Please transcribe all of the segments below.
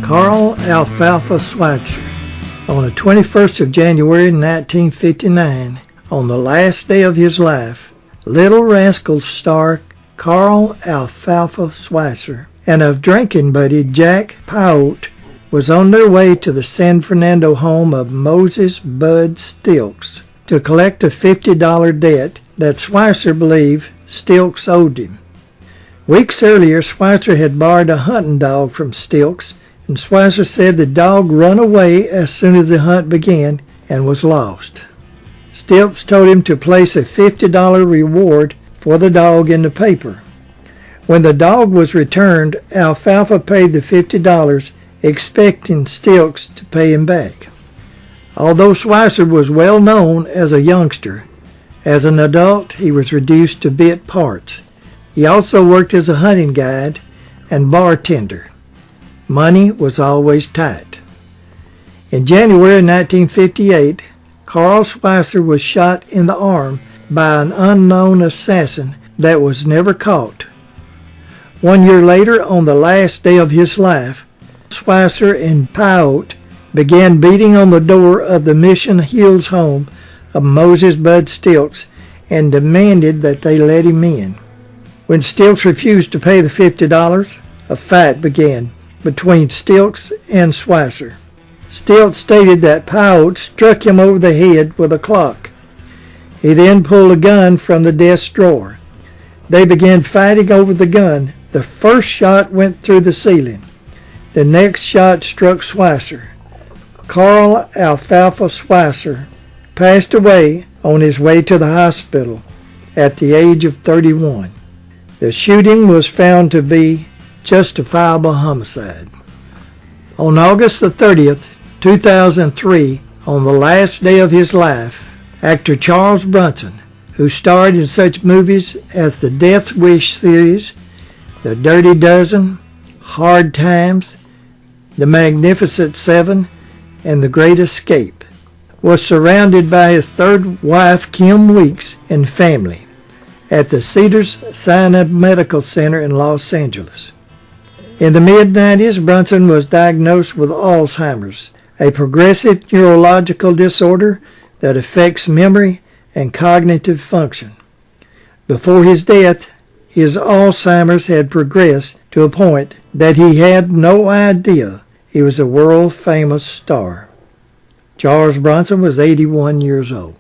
Carl Alfalfa Schweitzer. On the 21st of January 1959, on the last day of his life, Little Rascals star Carl Alfalfa Schweitzer and a drinking buddy, Jack Pyatt, was on their way to the San Fernando home of Moses Bud Stilks to collect a $50 debt that Schweitzer believed Stilks owed him. Weeks earlier, Schweitzer had borrowed a hunting dog from Stilks, and Schweitzer said the dog ran away as soon as the hunt began and was lost. Stilks told him to place a $50 reward for the dog in the paper. When the dog was returned, Alfalfa paid the $50, expecting Stilks to pay him back. Although Schweitzer was well known as a youngster, as an adult he was reduced to bit parts. He also worked as a hunting guide and bartender. Money was always tight. In January 1958, Carl Schweitzer was shot in the arm by an unknown assassin that was never caught. 1 year later, on the last day of his life, Schweitzer and Pyatt began beating on the door of the Mission Hills home of Moses Bud Stilks and demanded that they let him in. When Stilks refused to pay the $50, a fight began between Stilks and Schweitzer. Stilks stated that Pyatt struck him over the head with a clock. He then pulled a gun from the desk drawer. They began fighting over the gun. The first shot went through the ceiling. The next shot struck Schweitzer. Carl Alfalfa Schweitzer passed away on his way to the hospital at the age of 31. The shooting was found to be justifiable homicide. On August the 30th, 2003, on the last day of his life, actor Charles Bronson, who starred in such movies as the Death Wish series, The Dirty Dozen, Hard Times, The Magnificent Seven, and The Great Escape, was surrounded by his third wife, Kim Weeks, and family at the Cedars-Sinai Medical Center in Los Angeles. In the mid-90s, Bronson was diagnosed with Alzheimer's, a progressive neurological disorder that affects memory and cognitive function. Before his death, his Alzheimer's had progressed to a point that he had no idea he was a world-famous star. Charles Bronson was 81 years old.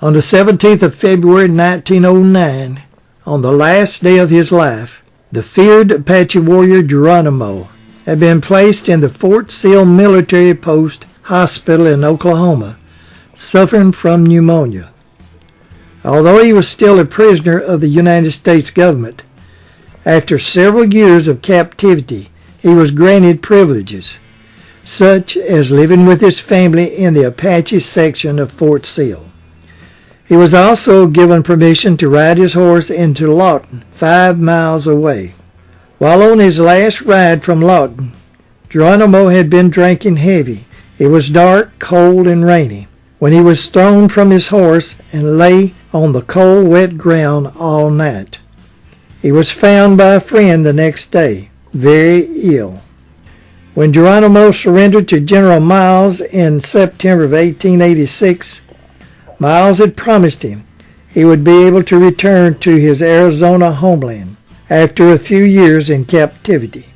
On the 17th of February 1909, on the last day of his life, the feared Apache warrior Geronimo had been placed in the Fort Sill Military Post Hospital in Oklahoma, suffering from pneumonia. Although he was still a prisoner of the United States government, after several years of captivity, he was granted privileges, such as living with his family in the Apache section of Fort Sill. He was also given permission to ride his horse into Lawton, 5 miles away. While on his last ride from Lawton, Geronimo had been drinking heavy. It was dark, cold, and rainy when he was thrown from his horse and lay on the cold, wet ground all night. He was found by a friend the next day, very ill. When Geronimo surrendered to General Miles in September of 1886, Miles had promised him he would be able to return to his Arizona homeland after a few years in captivity.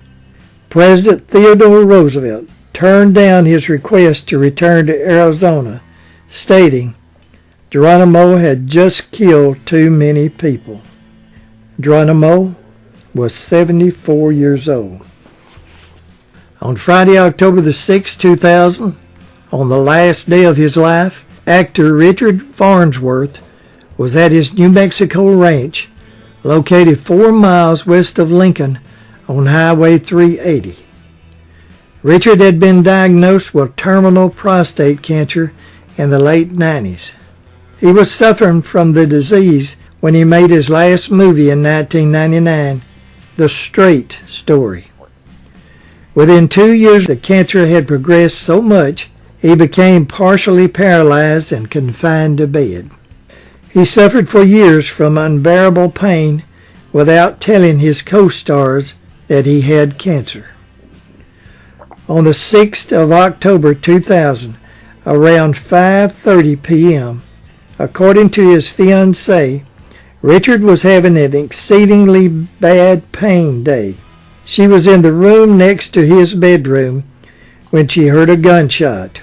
President Theodore Roosevelt turned down his request to return to Arizona, stating Geronimo had just killed too many people. Geronimo was 74 years old. On Friday, October the 6th, 2000, on the last day of his life, actor Richard Farnsworth was at his New Mexico ranch, located 4 miles west of Lincoln on Highway 380. Richard had been diagnosed with terminal prostate cancer in the late 90s. He was suffering from the disease when he made his last movie in 1999, The Straight Story. Within 2 years, the cancer had progressed so much he became partially paralyzed and confined to bed. He suffered for years from unbearable pain without telling his co-stars that he had cancer. On the 6th of October 2000, around 5:30 p.m., according to his fiancée, Richard was having an exceedingly bad pain day. She was in the room next to his bedroom when she heard a gunshot.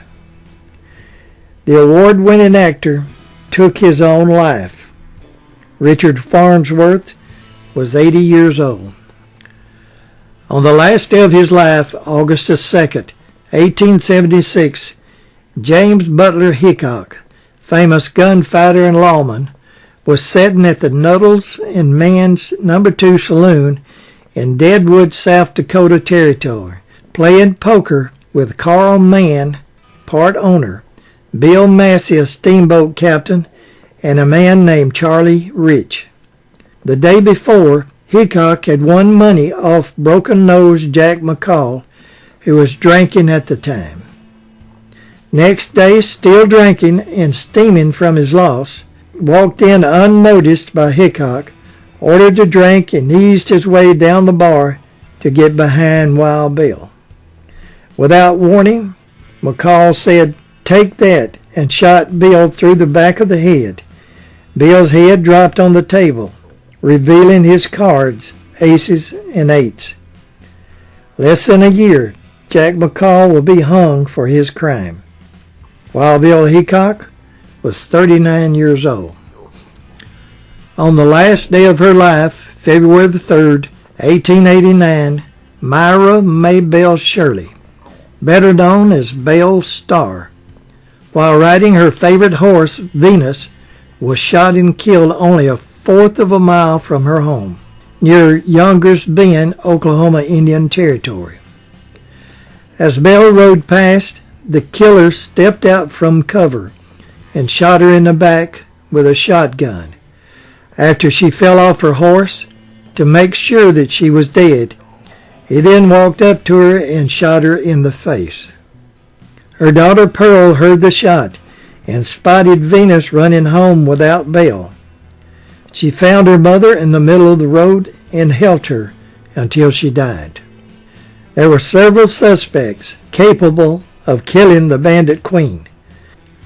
The award-winning actor took his own life. Richard Farnsworth was 80 years old. On the last day of his life, August 2nd, 1876, James Butler Hickok, famous gunfighter and lawman, was sitting at the Nuttles and Mann's No. 2 Saloon in Deadwood, South Dakota Territory, playing poker with Carl Mann, part owner, Bill Massey, a steamboat captain, and a man named Charlie Rich. The day before, Hickok had won money off broken-nosed Jack McCall, who was drinking at the time. Next day, still drinking and steaming from his loss, walked in unnoticed by Hickok, ordered a drink, and eased his way down the bar to get behind Wild Bill. Without warning, McCall said, "Take that," and shot Bill through the back of the head. Bill's head dropped on the table, revealing his cards, aces and eights. Less than a year, Jack McCall will be hung for his crime. Wild Bill Hickok was 39 years old. On the last day of her life, February the 3rd, 1889, Myra Maybelle Shirley, better known as Belle Starr, while riding her favorite horse, Venus, was shot and killed only a fourth of a mile from her home, near Younger's Bend, Oklahoma Indian Territory. As Belle rode past, the killer stepped out from cover and shot her in the back with a shotgun. After she fell off her horse, to make sure that she was dead, he then walked up to her and shot her in the face. Her daughter Pearl heard the shot and spotted Venus running home without Belle. She found her mother in the middle of the road and held her until she died. There were several suspects capable of killing the bandit queen.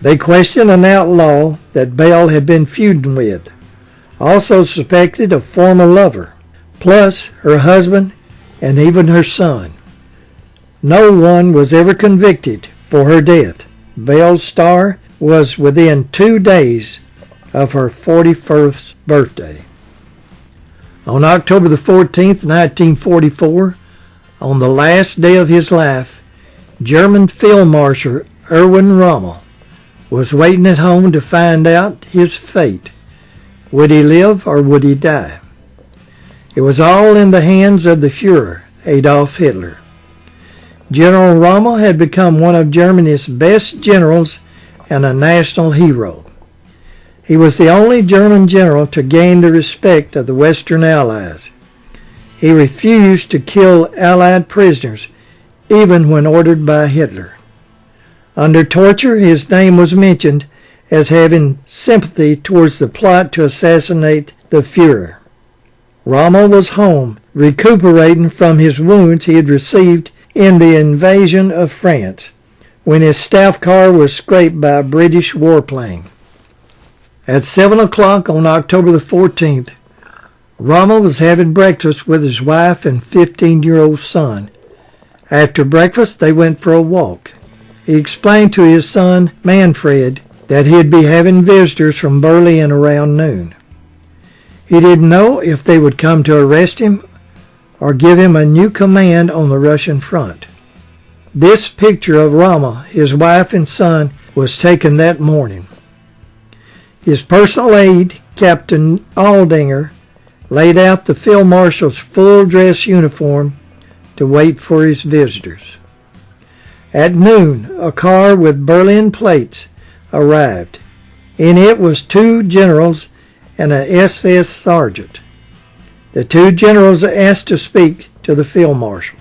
They questioned an outlaw that Belle had been feuding with, also suspected a former lover, plus her husband and even her son. No one was ever convicted for her death. Belle Starr was within 2 days of her 41st birthday. On October the 14th, 1944, on the last day of his life, German Field Marshal Erwin Rommel was waiting at home to find out his fate. Would he live or would he die? It was all in the hands of the Fuhrer, Adolf Hitler. General Rommel had become one of Germany's best generals and a national hero. He was the only German general to gain the respect of the Western Allies. He refused to kill Allied prisoners, even when ordered by Hitler. Under torture, his name was mentioned as having sympathy towards the plot to assassinate the Fuhrer. Rommel was home, recuperating from his wounds he had received in the invasion of France, when his staff car was scraped by a British warplane. At 7 o'clock on October the 14th, Rommel was having breakfast with his wife and 15-year-old son. After breakfast, they went for a walk. He explained to his son, Manfred, that he'd be having visitors from Berlin around noon. He didn't know if they would come to arrest him or give him a new command on the Russian front. This picture of Rommel, his wife and son, was taken that morning. His personal aide, Captain Aldinger, laid out the field marshal's full-dress uniform to wait for his visitors. At noon, a car with Berlin plates arrived. In it was 2 generals and an SS sergeant. The 2 generals asked to speak to the field marshal.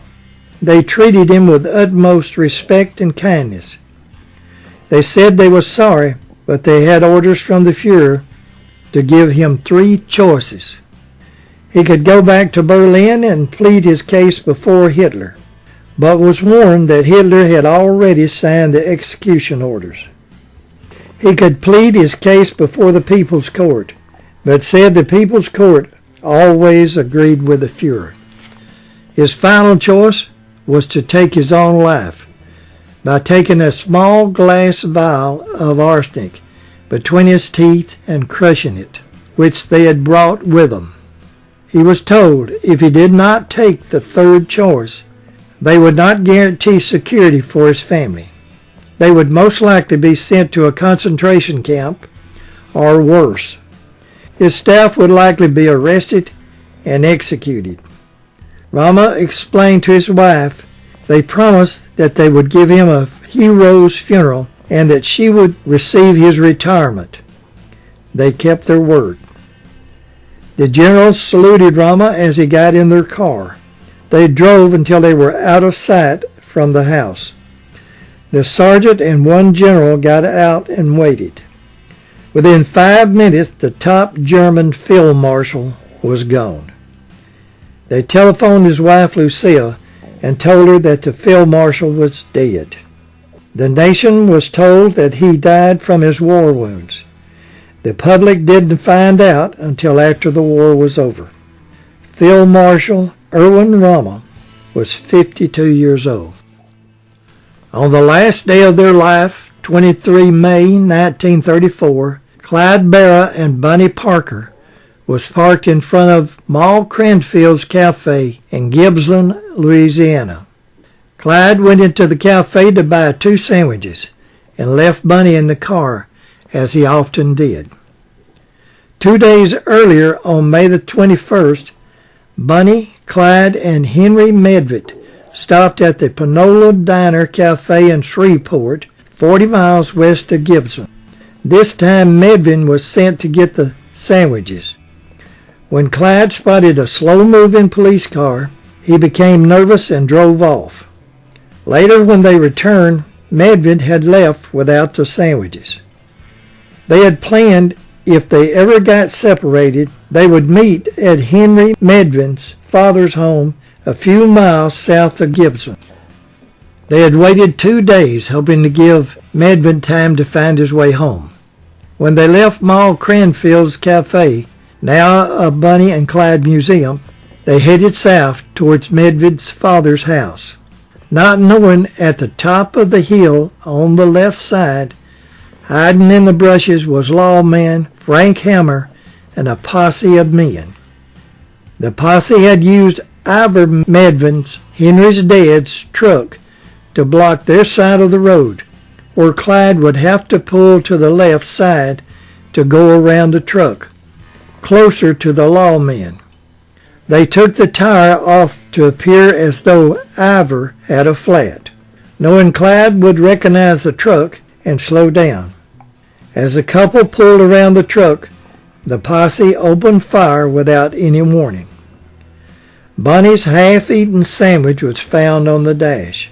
They treated him with utmost respect and kindness. They said they were sorry, but they had orders from the Fuhrer to give him 3 choices. He could go back to Berlin and plead his case before Hitler, but was warned that Hitler had already signed the execution orders. He could plead his case before the People's Court, but said the People's Court always agreed with the Fuhrer. His final choice was to take his own life by taking a small glass vial of arsenic between his teeth and crushing it, which they had brought with them. He was told if he did not take the third choice, they would not guarantee security for his family. They would most likely be sent to a concentration camp or worse. His staff would likely be arrested and executed. Rommel explained to his wife they promised that they would give him a hero's funeral and that she would receive his retirement. They kept their word. The generals saluted Rommel as he got in their car. They drove until they were out of sight from the house. The sergeant and one general got out and waited. Within 5 minutes, the top German field marshal was gone. They telephoned his wife Lucille and told her that the field marshal was dead. The nation was told that he died from his war wounds. The public didn't find out until after the war was over. Field Marshal Erwin Rommel was 52 years old. On the last day of their life, 23 May 1934, Clyde Barra and Bunny Parker was parked in front of Maul Cranfield's Cafe in Gibbsland, Louisiana. Clyde went into the cafe to buy 2 sandwiches and left Bunny in the car, as he often did. 2 days earlier, on May the 21st, Bunny, Clyde, and Henry Medved stopped at the Panola Diner Cafe in Shreveport, 40 miles west of Gibson. This time Medved was sent to get the sandwiches. When Clyde spotted a slow-moving police car, he became nervous and drove off. Later, when they returned, Medved had left without the sandwiches. They had planned if they ever got separated, they would meet at Henry Medved's father's home a few miles south of Gibson. They had waited 2 days, hoping to give Medved time to find his way home. When they left Maul Cranfield's Cafe, now a Bunny and Clyde museum, they headed south towards Medved's father's house, not knowing at the top of the hill on the left side, hiding in the brushes, was lawman Frank Hammer and a posse of men. The posse had used Ivor Medved's, Henry's dad's, truck to block their side of the road, where Clyde would have to pull to the left side to go around the truck, closer to the lawmen. They took the tire off to appear as though Ivor had a flat, knowing Clyde would recognize the truck and slow down. As the couple pulled around the truck, the posse opened fire without any warning. Bunny's half-eaten sandwich was found on the dash.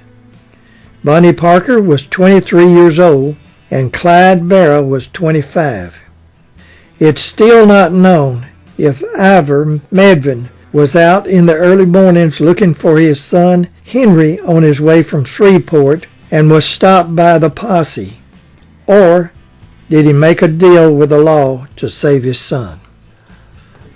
Bunny Parker was 23 years old and Clyde Barra was 25. It's still not known if Ivor Medved was out in the early mornings looking for his son Henry on his way from Shreveport and was stopped by the posse, or did he make a deal with the law to save his son?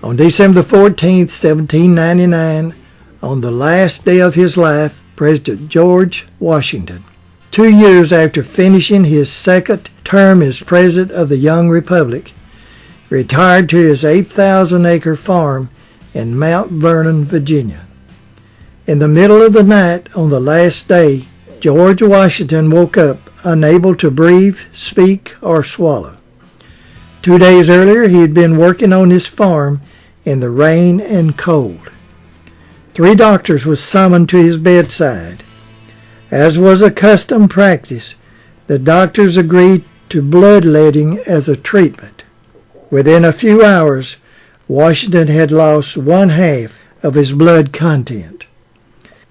On December 14, 1799, on the last day of his life, President George Washington, 2 years after finishing his second term as President of the young Republic, retired to his 8,000-acre farm in Mount Vernon, Virginia. In the middle of the night on the last day, George Washington woke up unable to breathe, speak, or swallow. 2 days earlier, he had been working on his farm in the rain and cold. 3 doctors were summoned to his bedside. As was a custom practice, the doctors agreed to bloodletting as a treatment. Within a few hours, Washington had lost 1/2 of his blood content.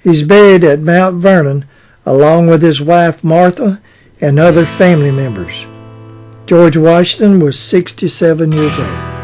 He's buried at Mount Vernon along with his wife Martha and other family members. George Washington was 67 years old.